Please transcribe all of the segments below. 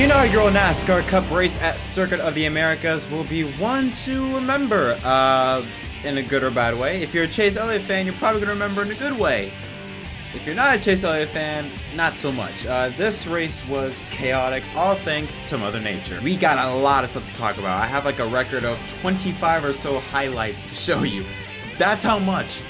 The inaugural NASCAR Cup race at Circuit of the Americas will be one to remember, in a good or bad way. If you're a Chase Elliott fan, you're probably going to remember in a good way. If you're not a Chase Elliott fan, not so much. This race was chaotic, all thanks to Mother Nature. We got a lot of stuff to talk about. I have like a record of 25 or so highlights to show you. That's how much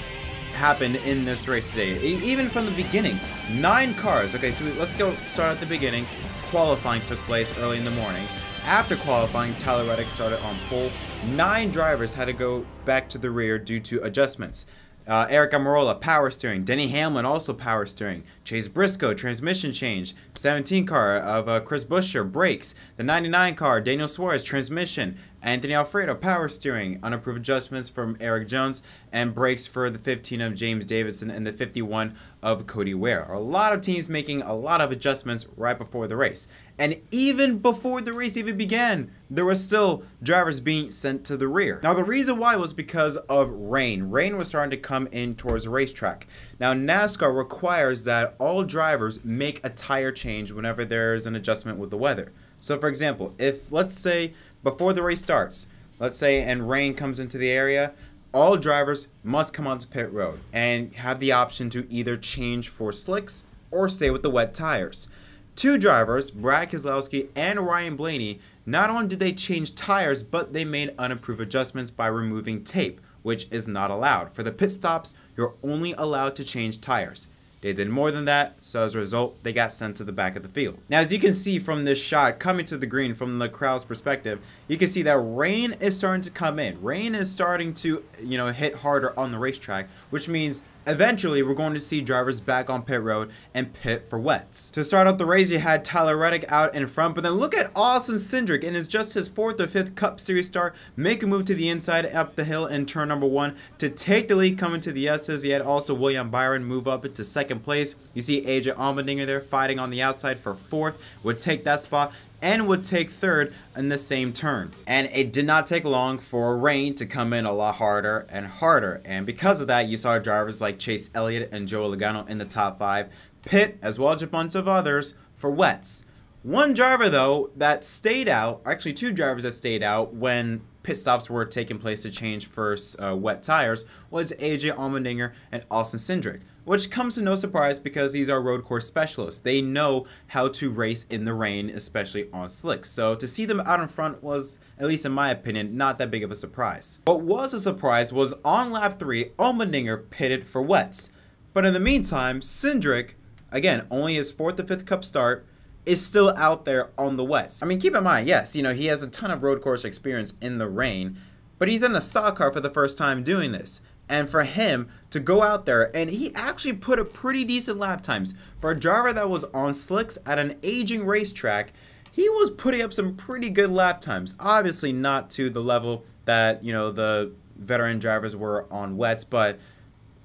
happened in this race today. Even from the beginning, 9 cars. Okay, so let's go start at the beginning. Qualifying took place early in the morning. After qualifying, Tyler Reddick started on pole. 9 drivers had to go back to the rear due to adjustments. Eric Almirola, power steering. Denny Hamlin, also power steering. Chase Briscoe, transmission change. 17 car of Chris Buescher, brakes. The 99 car, Daniel Suarez, transmission. Anthony Alfredo, power steering. Unapproved adjustments from Eric Jones. And brakes for the 15 of James Davidson and the 51 of Cody Ware. A lot of teams making a lot of adjustments right before the race. And even before the race even began, there were still drivers being sent to the rear. Now, the reason why was because of rain. Rain was starting to come in towards the racetrack. Now, NASCAR requires that all drivers make a tire change whenever there's an adjustment with the weather. So, for example, if, let's say, before the race starts, let's say, and rain comes into the area, all drivers must come onto pit road and have the option to either change for slicks or stay with the wet tires. 2 drivers, Brad Keselowski and Ryan Blaney, not only did they change tires, but they made unapproved adjustments by removing tape, which is not allowed. For the pit stops, you're only allowed to change tires. They did more than that, so as a result, they got sent to the back of the field. Now, as you can see from this shot coming to the green from the crowd's perspective, you can see that rain is starting to come in. Rain is starting to, hit harder on the racetrack, which means eventually we're going to see drivers back on pit road and pit for wets. To start out the race, you had Tyler Reddick out in front, but then look at Austin Cindric, and it's just his 4th or 5th Cup Series start, make a move to the inside up the hill in turn number 1 to take the lead coming to the S's. You had also William Byron move up into 2nd place. You see AJ Allmendinger there fighting on the outside for 4th, would take that spot and would take 3rd in the same turn. And it did not take long for rain to come in a lot harder and harder. And because of that, you saw drivers like Chase Elliott and Joey Logano in the top 5 pit, as well as a bunch of others for wets. One driver, though, that stayed out, actually 2 drivers that stayed out when pit stops were taking place to change for wet tires, was AJ Allmendinger and Austin Cindric, which comes to no surprise because these are road course specialists. They know how to race in the rain, especially on slicks. So to see them out in front was, at least in my opinion, not that big of a surprise. What was a surprise was on lap 3, Allmendinger pitted for wets. But in the meantime, Cindric, again, only his 4th or 5th Cup start, is still out there on the wets. I mean, keep in mind, yes, he has a ton of road course experience in the rain, but he's in a stock car for the first time doing this. And for him to go out there, and he actually put a pretty decent lap times. For a driver that was on slicks at an aging racetrack, he was putting up some pretty good lap times. Obviously not to the level that, the veteran drivers were on wets, but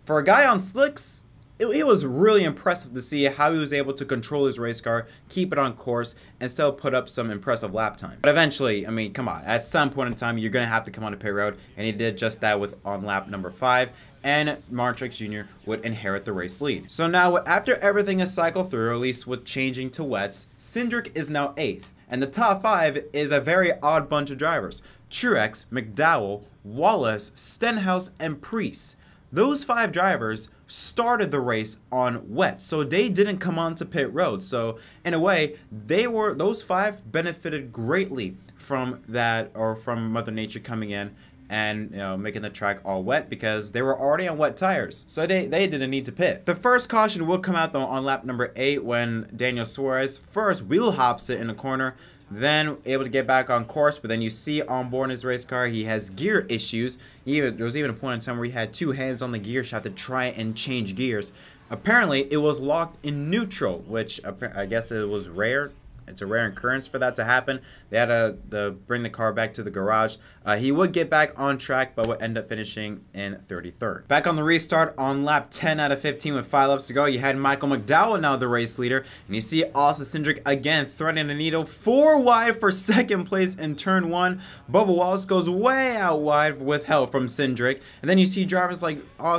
for a guy on slicks, it was really impressive to see how he was able to control his race car, keep it on course, and still put up some impressive lap time. But eventually, I mean, come on, at some point in time, you're going to have to come on to pit road, and he did just that on lap number 5, and Martin Truex Jr. would inherit the race lead. So now, after everything is cycled through, at least with changing to wets, Cindric is now 8th, and the top 5 is a very odd bunch of drivers. Truex, McDowell, Wallace, Stenhouse, and Preece. Those 5 drivers started the race on wet, so they didn't come onto pit road. So in a way, those 5 benefited greatly from that, or from Mother Nature coming in and making the track all wet, because they were already on wet tires, so they didn't need to pit. The first caution will come out though on lap number 8 when Daniel Suarez first wheel hops it in the corner, then able to get back on course, but then you see on board his race car he has gear issues. There was even a point in time where he had 2 hands on the gear shaft to try and change gears. Apparently it was locked in neutral, which I guess it was rare. It's a rare occurrence for that to happen. They had to bring the car back to the garage. He would get back on track, but would end up finishing in 33rd. Back on the restart on lap 10 out of 15 with 5 laps to go, you had Michael McDowell, now the race leader. And you see Austin Cindric again threading the needle 4 wide for 2nd place in turn 1. Bubba Wallace goes way out wide with help from Cindric. And then you see drivers like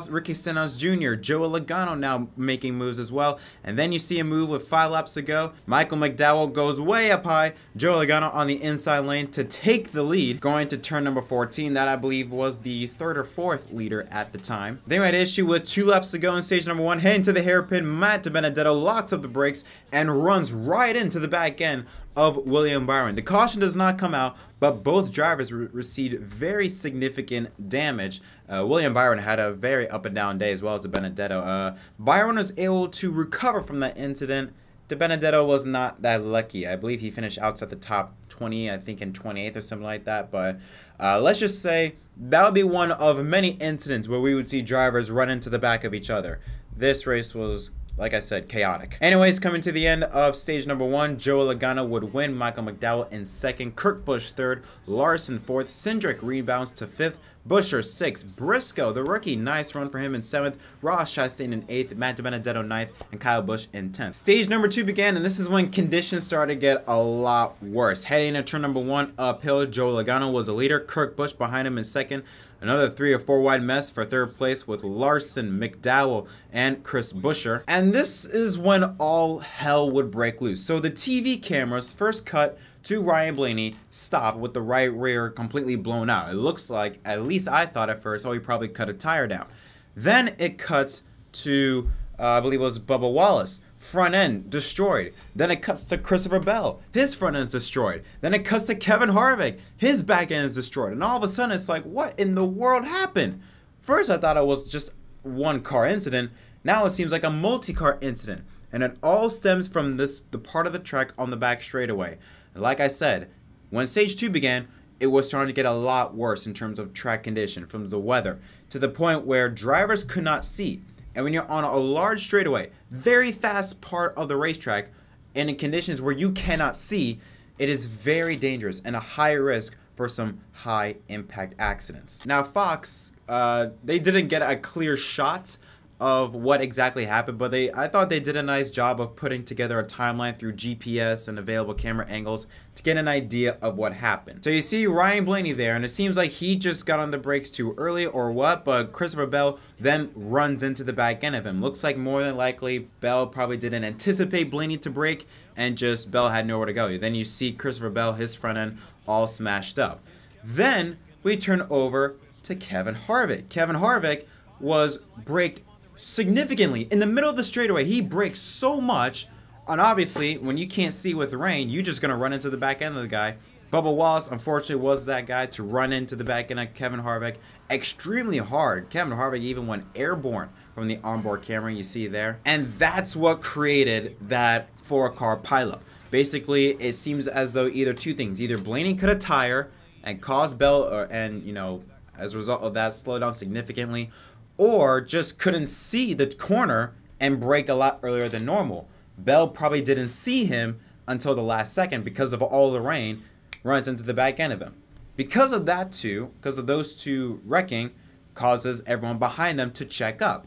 Ricky Stenhouse Jr., Joey Logano now making moves as well. And then you see a move with 5 laps to go. Michael McDowell goes way up high. Joey Logano on the inside lane to take the lead, going to turn number 14. That, I believe, was the third or fourth leader at the time. They had issue with 2 laps to go in stage number 1. Heading to the hairpin, Matt DiBenedetto locks up the brakes and runs right into the back end of William Byron. The caution does not come out, but both drivers received very significant damage. William Byron had a very up and down day, as well as DiBenedetto. Byron was able to recover from that incident. DiBenedetto was not that lucky. I believe he finished outside the top 20, I think in 28th or something like that. But let's just say that would be one of many incidents where we would see drivers run into the back of each other. This race was, like I said, chaotic. Anyways, coming to the end of stage number 1, Joey Logano would win, Michael McDowell in 2nd, Kurt Busch 3rd, Larson 4th, Cindric rebounds to 5th, Buescher 6th, Briscoe, the rookie, nice run for him in 7th, Ross Chastain in 8th, Matt DiBenedetto 9th, and Kyle Busch in 10th. Stage number 2 began, and this is when conditions started to get a lot worse. Heading into turn number 1 uphill, Joey Logano was the leader, Kurt Busch behind him in 2nd, another 3 or 4 wide mess for 3rd place with Larson, McDowell, and Chris Buescher. And this is when all hell would break loose. So the TV cameras first cut to Ryan Blaney stop with the right rear completely blown out. It looks like, at least I thought at first, oh, he probably cut a tire down. Then it cuts to, I believe it was Bubba Wallace. Front end destroyed. Then it cuts to Christopher Bell. His front end is destroyed. Then it cuts to Kevin Harvick. His back end is destroyed. And all of a sudden, it's like, what in the world happened? First, I thought it was just one car incident. Now it seems like a multi-car incident. And it all stems from the part of the track on the back straightaway. And like I said, when stage 2 began, it was starting to get a lot worse in terms of track condition, from the weather, to the point where drivers could not see. And when you're on a large straightaway, very fast part of the racetrack, and in conditions where you cannot see, it is very dangerous and a high risk for some high impact accidents. Now Fox, they didn't get a clear shot of what exactly happened, but I thought they did a nice job of putting together a timeline through GPS and available camera angles to get an idea of what happened. So you see Ryan Blaney there, and it seems like he just got on the brakes too early or what, but Christopher Bell then runs into the back end of him. Looks like more than likely Bell probably didn't anticipate Blaney to brake, and just Bell had nowhere to go. Then you see Christopher Bell, his front end all smashed up. Then we turn over to Kevin Harvick. Kevin Harvick was braked significantly in the middle of the straightaway. He brakes so much, and obviously when you can't see with the rain, you're just gonna run into the back end of the guy. Bubba Wallace unfortunately was that guy to run into the back end of Kevin Harvick extremely hard. Kevin Harvick even went airborne from the onboard camera you see there, and that's what created that 4-car pileup. Basically, it seems as though either two things: either Blaney cut a tire and caused Bell, and you know, as a result of that, slow down significantly, or just couldn't see the corner and brake a lot earlier than normal. Bell probably didn't see him until the last second because of all the rain, runs into the back end of him. Because of that too, because of those two wrecking, causes everyone behind them to check up.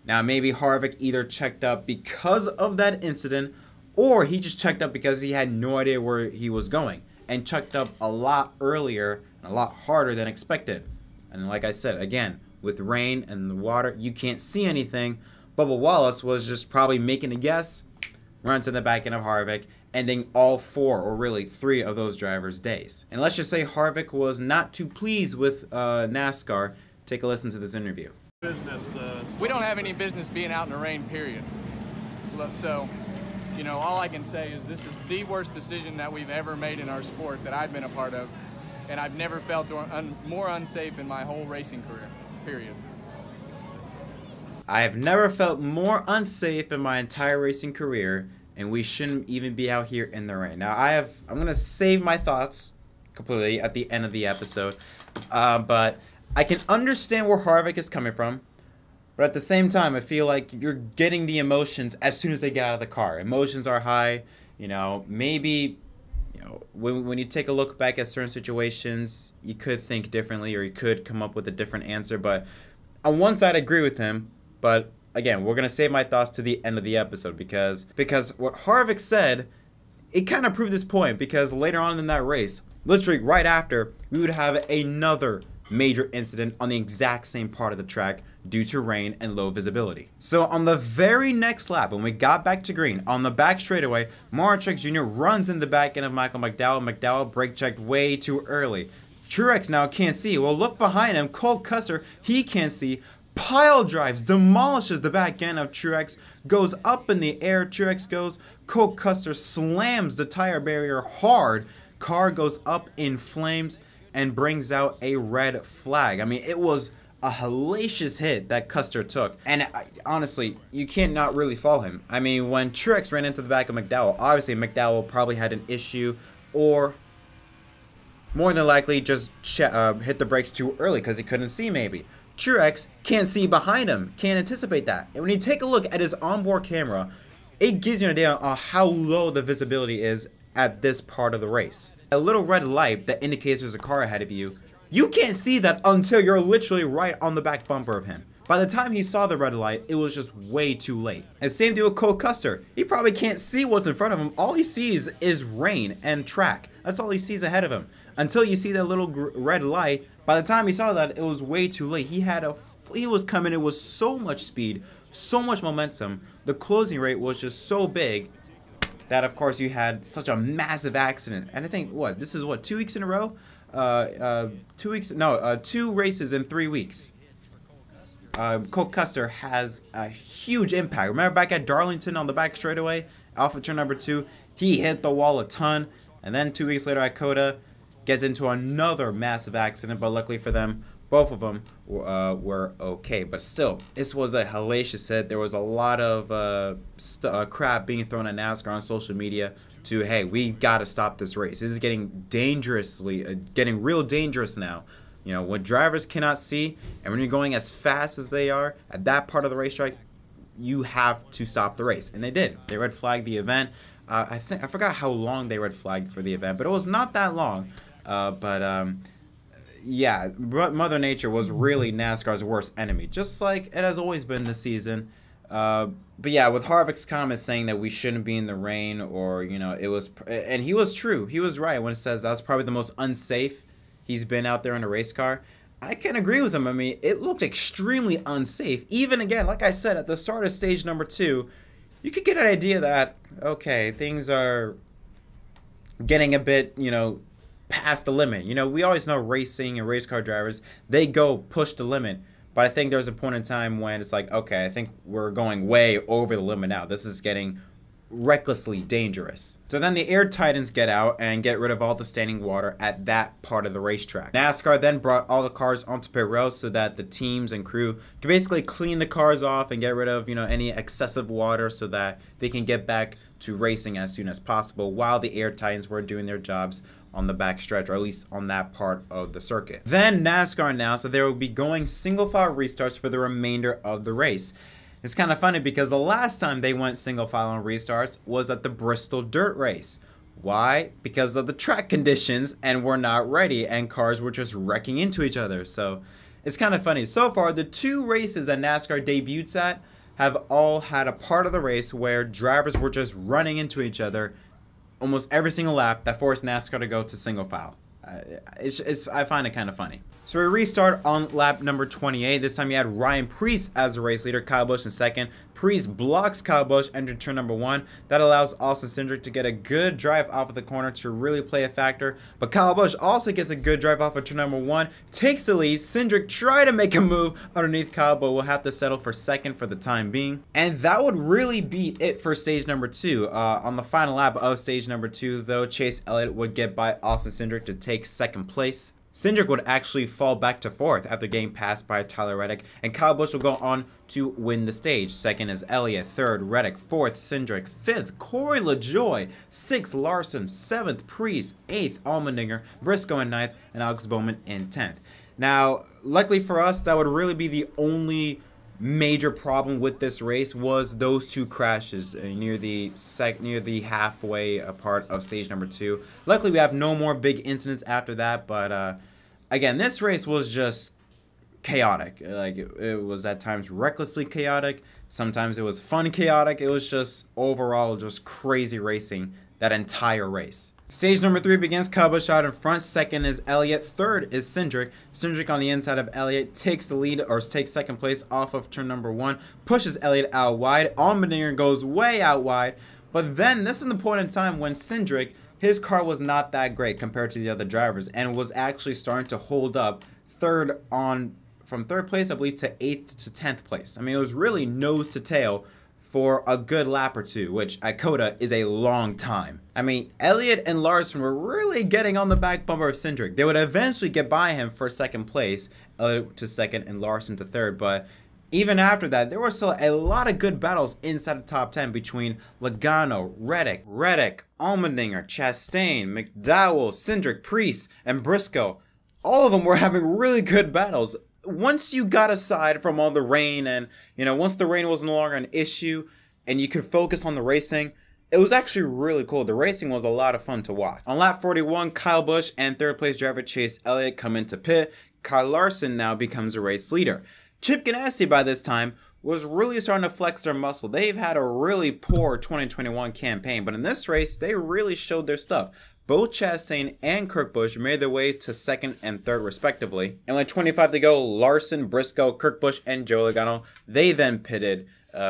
Now maybe Harvick either checked up because of that incident, or he just checked up because he had no idea where he was going, and checked up a lot earlier and a lot harder than expected. And like I said, again, with rain and the water, you can't see anything. Bubba Wallace was just probably making a guess, runs in the back end of Harvick, ending all 4 or really 3 of those drivers' days. And let's just say Harvick was not too pleased with NASCAR. Take a listen to this interview. We don't have any business being out in the rain, period. So, you know, all I can say is this is the worst decision that we've ever made in our sport that I've been a part of, and I've never felt more unsafe in my whole racing career. Period. I have never felt more unsafe in my entire racing career, and we shouldn't even be out here in the rain. Now I'm gonna save my thoughts completely at the end of the episode, but I can understand where Harvick is coming from, but at the same time I feel like you're getting the emotions as soon as they get out of the car. Emotions are high, you know, maybe, you know, when you take a look back at certain situations, you could think differently, or you could come up with a different answer. But on one side, I agree with him. But again, we're gonna save my thoughts to the end of the episode, because what Harvick said, it kind of proved this point. Because later on in that race, literally right after, we would have another major incident on the exact same part of the track due to rain and low visibility. So on the very next lap, when we got back to green, on the back straightaway, Mario Truex Jr. runs in the back end of Michael McDowell. McDowell brake checked way too early. Truex now can't see. Well, look behind him. Cole Custer, he can't see. Pile drives, demolishes the back end of Truex, goes up in the air. Truex goes. Cole Custer slams the tire barrier hard. Car goes up in flames and brings out a red flag. I mean, it was a hellacious hit that Custer took. And honestly, you can't not really fault him. I mean, when Truex ran into the back of McDowell, obviously McDowell probably had an issue, or more than likely just hit the brakes too early because he couldn't see maybe. Truex can't see behind him, can't anticipate that. And when you take a look at his onboard camera, it gives you an idea on how low the visibility is at this part of the race. A little red light that indicates there's a car ahead of you, you can't see that until you're literally right on the back bumper of him. By the time he saw the red light, it was just way too late. And same deal with Cole Custer. He probably can't see what's in front of him. All he sees is rain and track. That's all he sees ahead of him. Until you see that little red light, by the time he saw that, it was way too late. He was coming in with so much speed, so much momentum. The closing rate was just so big that, of course, you had such a massive accident. And I think, this is 2 weeks in a row? 2 weeks, no, 2 races in 3 weeks. Cole Custer has a huge impact. Remember back at Darlington on the back straightaway, off of turn number 2, he hit the wall a ton. And then 2 weeks later at COTA, gets into another massive accident, but luckily for them, both of them were okay. But still, this was a hellacious hit. There was a lot of crap being thrown at NASCAR on social media to, hey, we got to stop this race. This is getting getting real dangerous now. You know, when drivers cannot see, and when you're going as fast as they are at that part of the racetrack, you have to stop the race. And they did. They red flagged the event. I forgot how long they red flagged for the event, but it was not that long. Yeah, Mother Nature was really NASCAR's worst enemy, just like it has always been this season. But yeah, with Harvick's comments saying that we shouldn't be in the rain, or, you know, it was, and he was true. He was right when it says that's probably the most unsafe he's been out there in a race car. I can agree with him. I mean, it looked extremely unsafe. Even again, like I said, at the start of stage number 2, you could get an idea that, okay, things are getting a bit, you know, past the limit. You know, we always know racing and race car drivers, they go push the limit. But I think there's a point in time when it's like, okay, I think we're going way over the limit now. This is getting recklessly dangerous. So then the Air Titans get out and get rid of all the standing water at that part of the racetrack. NASCAR then brought all the cars onto pit row so that the teams and crew can basically clean the cars off and get rid of, you know, any excessive water so that they can get back to racing as soon as possible, while the Air Titans were doing their jobs on the back stretch, or at least on that part of the circuit. Then NASCAR announced that they would be going single file restarts for the remainder of the race. It's kind of funny because the last time they went single file on restarts was at the Bristol Dirt Race. Why? Because of the track conditions, and we're not ready, and cars were just wrecking into each other. So it's kind of funny. So far, the 2 races that NASCAR debuts at have all had a part of the race where drivers were just running into each other almost every single lap that forced NASCAR to go to single file. I find it kind of funny. So we restart on lap number 28. This time you had Ryan Preece as the race leader, Kyle Busch in second. Preece blocks Kyle Busch entering turn number 1. That allows Austin Cindric to get a good drive off of the corner to really play a factor. But Kyle Busch also gets a good drive off of turn number 1, takes the lead. Cindric tried to make a move underneath Kyle, but will have to settle for second for the time being. And that would really be it for stage number 2. On the final lap of stage number 2, though, Chase Elliott would get by Austin Cindric to take second place. Cindric would actually fall back to 4th after getting passed by Tyler Reddick, and Kyle Busch will go on to win the stage. Second is Elliott, 3rd Reddick, 4th Cindric, 5th Corey LaJoie, 6th Larson, 7th Preece, 8th Allmendinger, Briscoe in 9th, and Alex Bowman in 10th. Now, luckily for us, that would really be the only major problem with this race, was those 2 crashes near the halfway part of stage number 2. Luckily, we have no more big incidents after that, but again, this race was just chaotic. Like, it was at times recklessly chaotic. Sometimes it was fun chaotic. It was just overall just crazy racing that entire race. Stage number 3 begins. Kyle Busch out in front. Second is Elliott. Third is Cindric. Cindric on the inside of Elliott takes the lead, or takes second place off of turn number 1. Pushes Elliott out wide. Allmendinger goes way out wide. But then this is the point in time when Cindric, his car was not that great compared to the other drivers, and was actually starting to hold up from third place, I believe, to 8th to 10th place. I mean, it was really nose to tail for a good lap or two, which at COTA is a long time. I mean, Elliott and Larson were really getting on the back bumper of Cindric. They would eventually get by him for second place, Elliott to second and Larson to third, but even after that, there were still a lot of good battles inside the top 10 between Logano, Reddick, Allmendinger, Chastain, McDowell, Cindric, Preece, and Briscoe. All of them were having really good battles. Once you got aside from all the rain and, once the rain was no longer an issue and you could focus on the racing, it was actually really cool. The racing was a lot of fun to watch. On lap 41, Kyle Busch and third place driver Chase Elliott come into pit. Kyle Larson now becomes a race leader. Chip Ganassi by this time was really starting to flex their muscle. They've had a really poor 2021 campaign, but in this race, they really showed their stuff. Both Chastain and Kurt Busch made their way to second and third respectively. And with 25 to go, Larson, Briscoe, Kurt Busch, and Joe Logano, they then pitted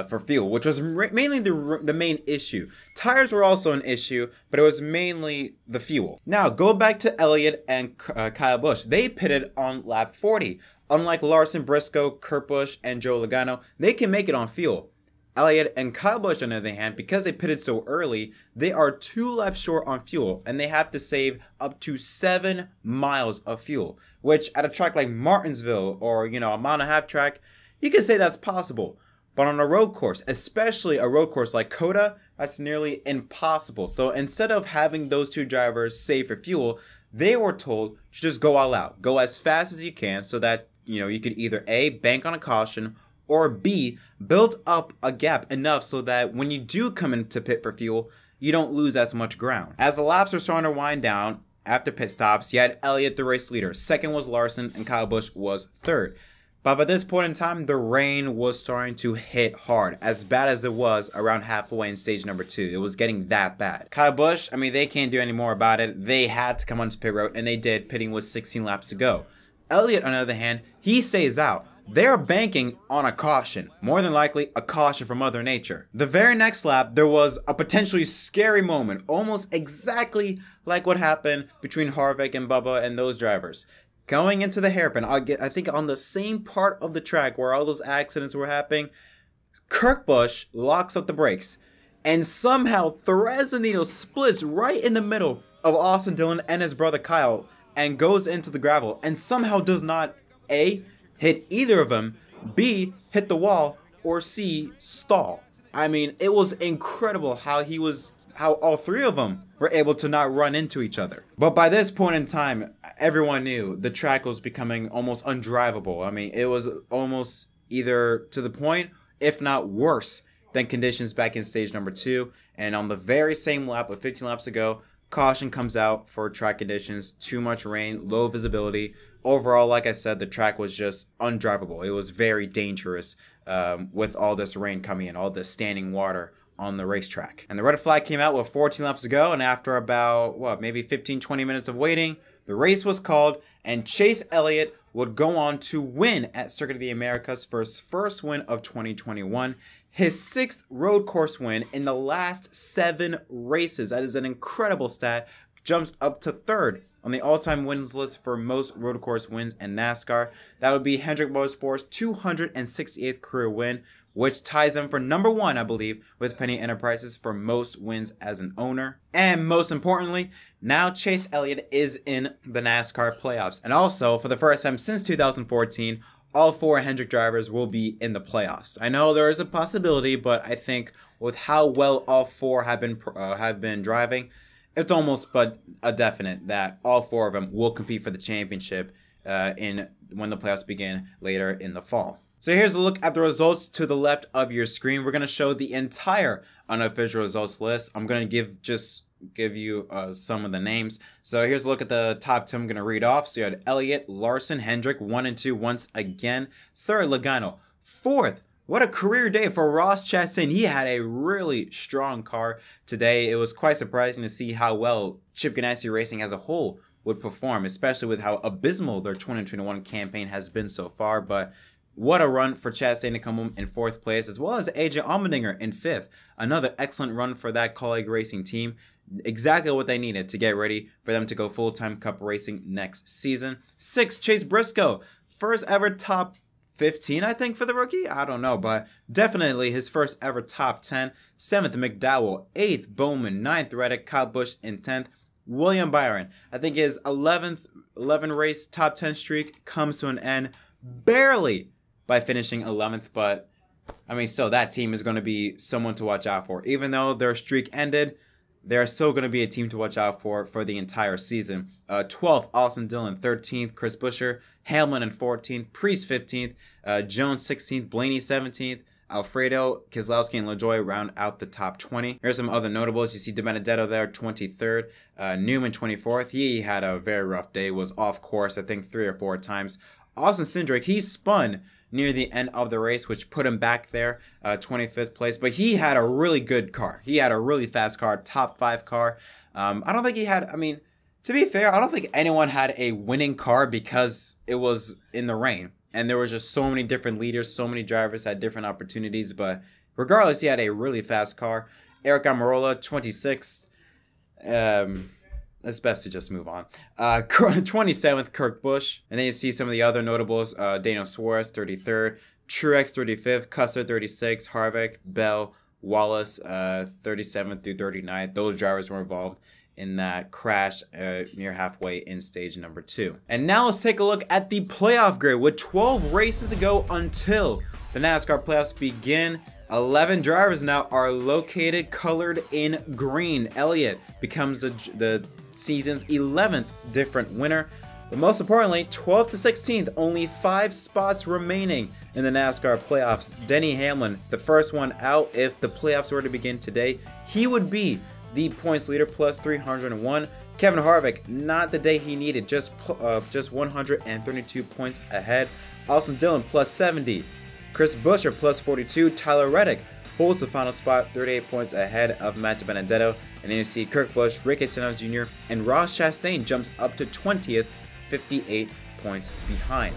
for fuel, which was mainly the main issue. Tires were also an issue, but it was mainly the fuel. Now, go back to Elliott and Kyle Busch. They pitted on lap 40. Unlike Larson, Briscoe, Kurt Busch, and Joe Logano, they can make it on fuel. Elliott and Kyle Busch, on the other hand, because they pitted so early, they are 2 laps short on fuel, and they have to save up to 7 miles of fuel, which at a track like Martinsville or, a mile and a half track, you could say that's possible. But on a road course, especially a road course like COTA, that's nearly impossible. So instead of having those 2 drivers save for fuel, they were told to just go all out. Go as fast as you can so that, you could either A, bank on a caution, or B, build up a gap enough so that when you do come into pit for fuel, you don't lose as much ground. As the laps were starting to wind down after pit stops, you had Elliott the race leader. Second was Larson, and Kyle Busch was third. But by this point in time, the rain was starting to hit hard, as bad as it was around halfway in stage number 2. It was getting that bad. Kyle Busch, I mean, they can't do any more about it. They had to come onto pit road, and they did, pitting with 16 laps to go. Elliott, on the other hand, he stays out. They're banking on a caution, more than likely a caution from Mother Nature. The very next lap, there was a potentially scary moment, almost exactly like what happened between Harvick and Bubba and those drivers. Going into the hairpin, I think on the same part of the track where all those accidents were happening, Kurt Busch locks up the brakes and somehow threads the needle, splits right in the middle of Austin Dillon and his brother Kyle, and goes into the gravel and somehow does not A, hit either of them, B, hit the wall, or C, stall. I mean, it was incredible how all 3 of them were able to not run into each other. But by this point in time, everyone knew the track was becoming almost undrivable. I mean, it was almost either to the point, if not worse, than conditions back in stage number 2. And on the very same lap with 15 laps to go, caution comes out for track conditions, too much rain, low visibility. Overall, like I said, the track was just undrivable. It was very dangerous with all this rain coming in, all this standing water on the racetrack. And the red flag came out with 14 laps to go, and after about, maybe 15-20 minutes of waiting, the race was called, and Chase Elliott would go on to win at Circuit of the Americas for his first win of 2021. His 6th road course win in the last 7 races. That is an incredible stat. Jumps up to 3rd on the all-time wins list for most road course wins in NASCAR. That would be Hendrick Motorsports' 268th career win, which ties him for number 1, I believe, with Penny Enterprises for most wins as an owner. And most importantly, now Chase Elliott is in the NASCAR playoffs. And also, for the first time since 2014, all 4 Hendrick drivers will be in the playoffs. I know there is a possibility, but I think with how well all 4 have been driving, it's almost but a definite that all 4 of them will compete for the championship when the playoffs begin later in the fall. So here's a look at the results to the left of your screen. We're going to show the entire unofficial results list. I'm going to give you some of the names. So here's a look at the top 10 I'm going to read off. So you had Elliott, Larson, Hendrick, 1 and 2 once again. 3rd, Logano. 4th, What a career day for Ross Chastain. He had a really strong car today. It was quite surprising to see how well Chip Ganassi Racing as a whole would perform, especially with how abysmal their 2021 campaign has been so far. But what a run for Chastain to come home in 4th place, as well as AJ Allmendinger in 5th. Another excellent run for that Colleague Racing team. Exactly what they needed to get ready for them to go full-time Cup racing next season. 6th, Chase Briscoe. First ever top 15, I think, for the rookie. I don't know, but definitely his first ever top 10. 7th, McDowell. 8th, Bowman. 9th, Reddick. Kyle Busch in 10th. William Byron. I think his 11 race top 10 streak comes to an end barely by finishing 11th, but I mean, still, that team is going to be someone to watch out for. Even though their streak ended, they're still going to be a team to watch out for the entire season. 12th, Austin Dillon. 13th, Chris Buescher. Hamlin in 14th. Priest 15th. Jones 16th. Blaney 17th. Alfredo, Keselowski, and LaJoie round out the top 20. Here's some other notables. You see DiBenedetto there, 23rd. Newman, 24th. He had a very rough day. Was off course, I think, 3 or 4 times. Austin Cindric, he spun near the end of the race, which put him back there, 25th place. But he had a really good car. He had a really fast car, top 5 car. I don't think he had, I mean, to be fair, I don't think anyone had a winning car because it was in the rain. And there were just so many different leaders, so many drivers had different opportunities. But regardless, he had a really fast car. Eric Almirola, 26th. It's best to just move on. 27th, Kurt Busch. And then you see some of the other notables. Daniel Suarez, 33rd. Truex, 35th. Custer, 36th. Harvick, Bell, Wallace, 37th through 39th. Those drivers were involved in that crash near halfway in stage number 2. And now let's take a look at the playoff grid. With 12 races to go until the NASCAR playoffs begin, 11 drivers now are located colored in green. Elliott becomes the season's 11th different winner. But most importantly, 12th to 16th, only 5 spots remaining in the NASCAR playoffs. Denny Hamlin, the first one out. If the playoffs were to begin today, he would be the points leader, plus 301. Kevin Harvick, not the day he needed, just 132 points ahead. Austin Dillon, plus 70. Chris Buescher, plus 42. Tyler Reddick holds the final spot, 38 points ahead of Matt DiBenedetto. And then you see Kurt Busch, Ricky Stenhouse Jr., and Ross Chastain jumps up to 20th, 58 points behind.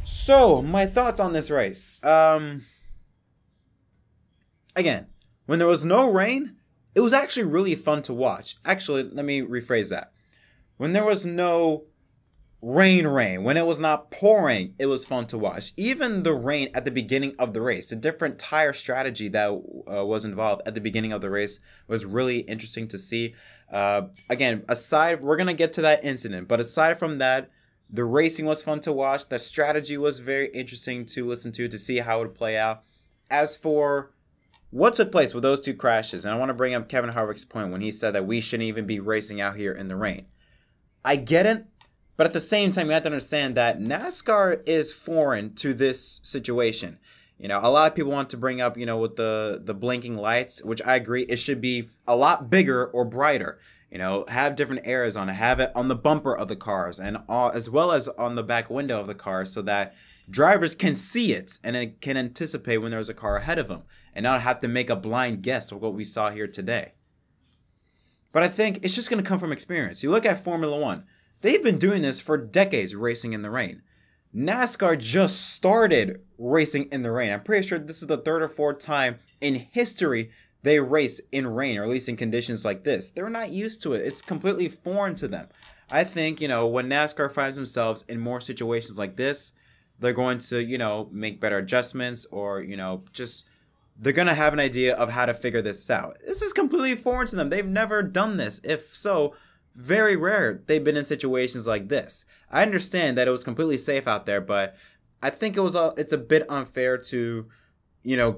So, my thoughts on this race. Again, when there was no rain, it was actually really fun to watch. Actually, let me rephrase that. When there was no rain, when it was not pouring, it was fun to watch. Even the rain at the beginning of the race, the different tire strategy that was involved at the beginning of the race was really interesting to see. Again, we're going to get to that incident, but aside from that, the racing was fun to watch. The strategy was very interesting to listen to see how it would play out. As for what took place with those 2 crashes, and I want to bring up Kevin Harvick's point when he said that we shouldn't even be racing out here in the rain. I get it, but at the same time, you have to understand that NASCAR is foreign to this situation. You know, a lot of people want to bring up, with the blinking lights, which I agree, it should be a lot bigger or brighter. Have different areas on it, have it on the bumper of the cars, and as well as on the back window of the car, so that drivers can see it and it can anticipate when there's a car ahead of them and not have to make a blind guess of what we saw here today. But I think it's just going to come from experience. You look at Formula One. They've been doing this for decades, racing in the rain. NASCAR just started racing in the rain. I'm pretty sure this is the 3rd or 4th time in history they race in rain, or at least in conditions like this. They're not used to it. It's completely foreign to them. I think, when NASCAR finds themselves in more situations like this, they're going to, make better adjustments, or, they're going to have an idea of how to figure this out. This is completely foreign to them. They've never done this. If so, very rare they've been in situations like this. I understand that it was completely safe out there, but I think it's a bit unfair to,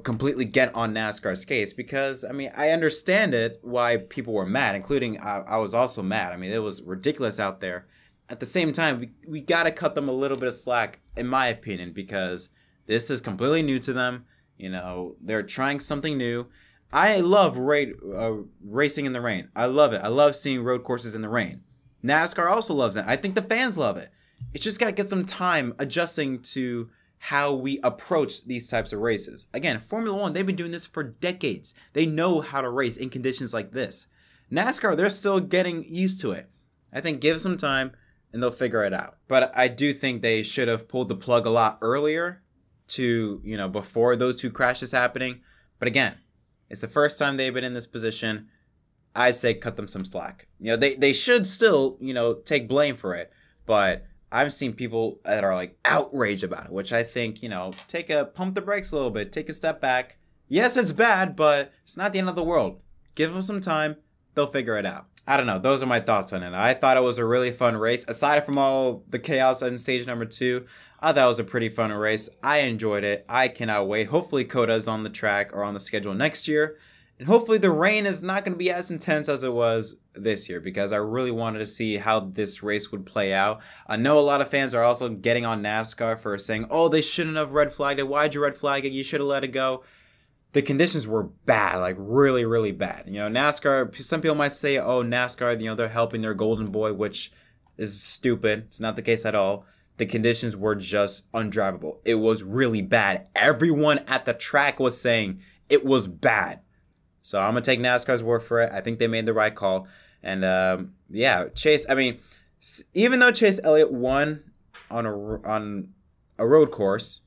completely get on NASCAR's case, because, I understand it, why people were mad, including I was also mad. It was ridiculous out there. At the same time, we got to cut them a little bit of slack, in my opinion, because this is completely new to them. They're trying something new. I love racing in the rain. I love it. I love seeing road courses in the rain. NASCAR also loves it. I think the fans love it. It's just got to get some time adjusting to how we approach these types of races. Again, Formula One, they've been doing this for decades. They know how to race in conditions like this. NASCAR, they're still getting used to it. I think give some time and they'll figure it out. But I do think they should have pulled the plug a lot earlier to, before those two crashes happening. But again, it's the first time they've been in this position. I'd say cut them some slack. They should still, take blame for it. But I've seen people that are like outraged about it, which I think, pump the brakes a little bit, take a step back. Yes, it's bad, but it's not the end of the world. Give them some time. They'll figure it out. I don't know. Those are my thoughts on it. I thought it was a really fun race. Aside from all the chaos in stage number 2, I thought it was a pretty fun race. I enjoyed it. I cannot wait. Hopefully COTA is on the track or on the schedule next year. And hopefully the rain is not going to be as intense as it was this year, because I really wanted to see how this race would play out. I know a lot of fans are also getting on NASCAR for saying, oh, they shouldn't have red flagged it. Why'd you red flag it? You should have let it go. The conditions were bad, like really, really bad. NASCAR, some people might say, oh, NASCAR, they're helping their golden boy, which is stupid. It's not the case at all. The conditions were just undrivable. It was really bad. Everyone at the track was saying it was bad. So I'm going to take NASCAR's word for it. I think they made the right call. And yeah, Chase, even though Chase Elliott won on a road course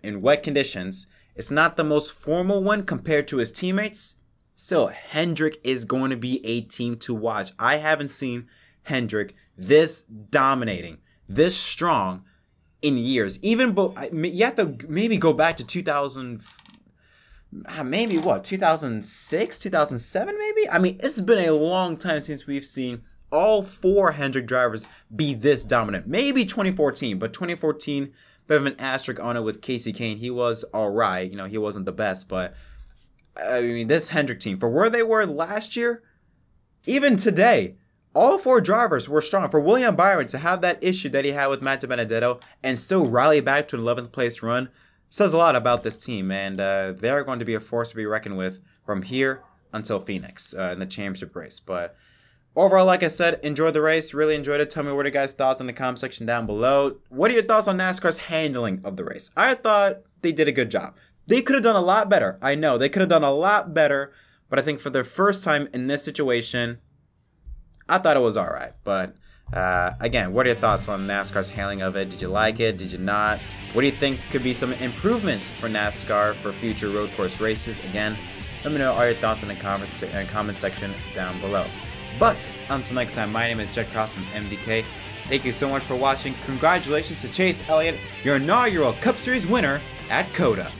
in wet conditions, it's not the most formal one compared to his teammates. Still, Hendrick is going to be a team to watch. I haven't seen Hendrick this dominating, this strong in years. Even you have to maybe go back to 2006, 2007 maybe? It's been a long time since we've seen all 4 Hendrick drivers be this dominant. Maybe 2014, but 2014, bit of an asterisk on it with Casey Kane. He was all right. He wasn't the best, but this Hendrick team, for where they were last year, even today, all 4 drivers were strong. For William Byron to have that issue that he had with Matt DiBenedetto and still rally back to an 11th place run says a lot about this team, and they're going to be a force to be reckoned with from here until Phoenix in the championship race. But overall, like I said, enjoyed the race, really enjoyed it. Tell me what are you guys' thoughts in the comment section down below. What are your thoughts on NASCAR's handling of the race? I thought they did a good job. They could have done a lot better. I know, they could have done a lot better, but I think for their first time in this situation, I thought it was all right. But again, what are your thoughts on NASCAR's handling of it? Did you like it? Did you not? What do you think could be some improvements for NASCAR for future road course races? Again, let me know all your thoughts in the comment section down below. But until next time, my name is JettMDK. Thank you so much for watching. Congratulations to Chase Elliott, your inaugural Cup Series winner at COTA.